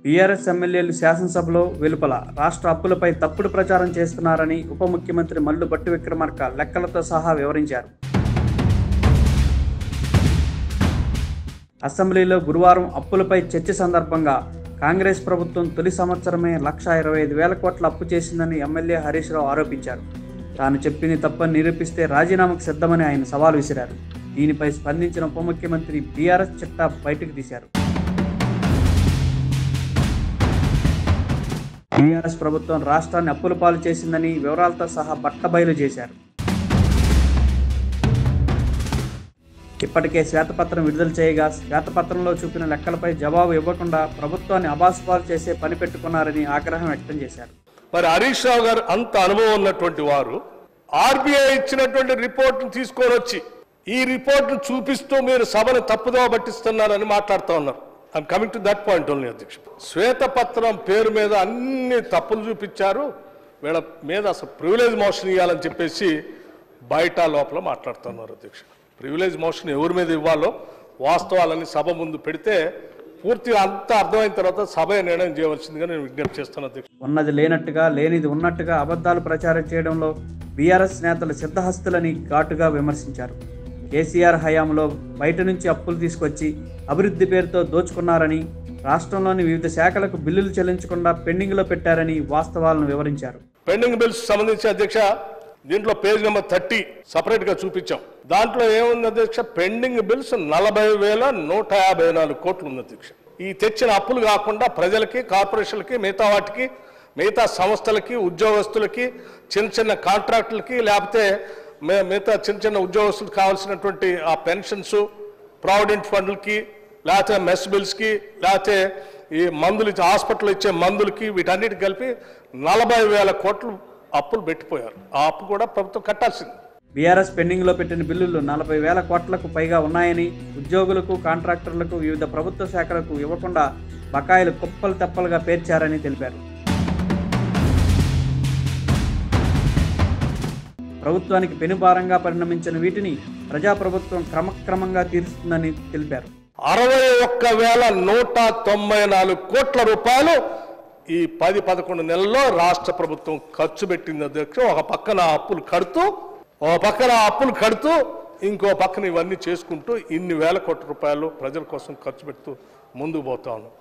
BRS ఎమ్మెల్యేలు శాసనసభలో వెలుపల రాష్ట్ర అప్పులపై తప్పుడు ప్రచారం చేస్తున్నారని ఉప ముఖ్యమంత్రి మల్లు భట్టి విక్రమార్క లెక్కలతో సహా వివరించారు. అసెంబ్లీలో గురువారం అప్పులపై చర్చ సందర్భంగా కాంగ్రెస్ ప్రభుత్వం తొలి సంవత్సరమే 1,25,000 కోట్ల అప్పు చేసిందని ఎమ్మెల్యే హరీష్ రావు ఆరోపించారు. తాను చెప్పింది తప్పని నిరూపిస్తే రాజీనామాకు సిద్ధమని ఆయన సవాల్ విసిరారు. దీనిపై స్పందించిన ఉప ముఖ్యమంత్రి బీఆర్ఎస్ చిట్టా బయటకు తీశారు. బీఆర్ఎస్ ప్రభుత్వం రాష్ట్రాన్ని అప్పుల పాలు చేసిందని వివరాలతో సహా బట్టబయలు చేశారు. ఇప్పటికే శ్వేతపత్రం విడుదల చేయగా శ్వేతపత్రంలో చూపిన లెక్కలపై జవాబు ఇవ్వకుండా ప్రభుత్వాన్ని అబాసుపాలు చేసే పని పెట్టుకున్నారని ఆగ్రహం వ్యక్తం చేశారు. మరి హరీష్ రావు గారు అంత అనుభవం ఉన్నటువంటి వారు ఆర్బీఐ ఇచ్చినటువంటి రిపోర్ట్ను తీసుకొని వచ్చి ఈ రిపోర్ట్ను చూపిస్తూ మీరు సభను తప్పుదోవ పట్టిస్తున్నారని మాట్లాడుతూ ఉన్నారు. I'm coming to that point only అధ్యక్ష. శ్వేతపత్రం పేరు మీద అన్ని తప్పులు చూపించారు, వీళ్ళ మీద అసలు ప్రివిలేజ్ మోషన్ ఇవ్వాలని చెప్పేసి బయట లోపల మాట్లాడుతున్నారు అధ్యక్ష. ప్రివిలేజ్ మోషన్ ఎవరి మీద ఇవ్వాలో వాస్తవాలని సభ ముందు పెడితే పూర్తిగా అంతా అర్థమైన తర్వాత సభ నిర్ణయం చేయవలసిందిగా నేను విజ్ఞప్తి చేస్తాను అధ్యక్ష. ఉన్నది లేనట్టుగా లేనిది ఉన్నట్టుగా అబద్ధాలు ప్రచారం చేయడంలో బీఆర్ఎస్ నేతలు సిద్ధహస్తులని ఘాటుగా విమర్శించారు. కేసీఆర్ హయాంలో బయట నుంచి అప్పులు తీసుకొచ్చి అభివృద్ధి పేరుతో దోచుకున్నారని, రాష్ట్రంలోని వివిధ శాఖలకు బిల్లులు చెల్లించకుండా పెండింగ్లో పెట్టారని వాస్తవాలను వివరించారు. పెండింగ్ బిల్స్ సంబంధించి అధ్యక్ష దీంట్లో పేజ్ నెంబర్ 30 సపరేట్గా చూపించాం. దాంట్లో ఏముంది అధ్యక్ష, పెండింగ్ బిల్స్ 40,154 కోట్లు ఉంది అధ్యక్ష. ఈ తెచ్చిన అప్పులు కాకుండా ప్రజలకి, కార్పొరేషన్లకి, మిగతా వాటికి, మిగతా సంస్థలకి, ఉద్యోగస్తులకి, చిన్న చిన్న కాంట్రాక్టులకి, లేకపోతే మిగతా చిన్న చిన్న ఉద్యోగస్తులకు కావాల్సినటువంటి ఆ పెన్షన్స్, ప్రావిడెంట్ ఫండ్లకి, లేకపోతే మెస్ బిల్స్కి, లేకపోతే ఈ మందులు హాస్పిటల్ ఇచ్చే మందులకి, వీటన్నిటికి కలిపి 40,000 కోట్లు అప్పులు పెట్టిపోయారు. ఆ అప్పు కూడా ప్రభుత్వం కట్టాల్సింది. బీఆర్ఎస్ పెండింగ్లో పెట్టిన బిల్లులు 40,000 కోట్లకు పైగా ఉన్నాయని, ఉద్యోగులకు, కాంట్రాక్టర్లకు, వివిధ ప్రభుత్వ శాఖలకు ఇవ్వకుండా బకాయిలు కుప్పలు తెప్పలుగా పేర్చారని తెలిపారు. ప్రభుత్వానికి పెనుభారంగా పరిణమించిన వీటిని ప్రజాప్రభుత్వం క్రమక్రమంగా తీరుస్తుందని తెలిపారు. 61,194 కోట్ల రూపాయలు ఈ 10-11 నెలల్లో రాష్ట్ర ప్రభుత్వం ఖర్చు పెట్టింది అధ్యక్ష. ఒక పక్కన అప్పులు కడుతూ ఇంకో పక్కన ఇవన్నీ చేసుకుంటూ ఇన్ని వేల కోట్ల రూపాయలు ప్రజల కోసం ఖర్చు పెడుతూ ముందుకు పోతా ఉన్నాం.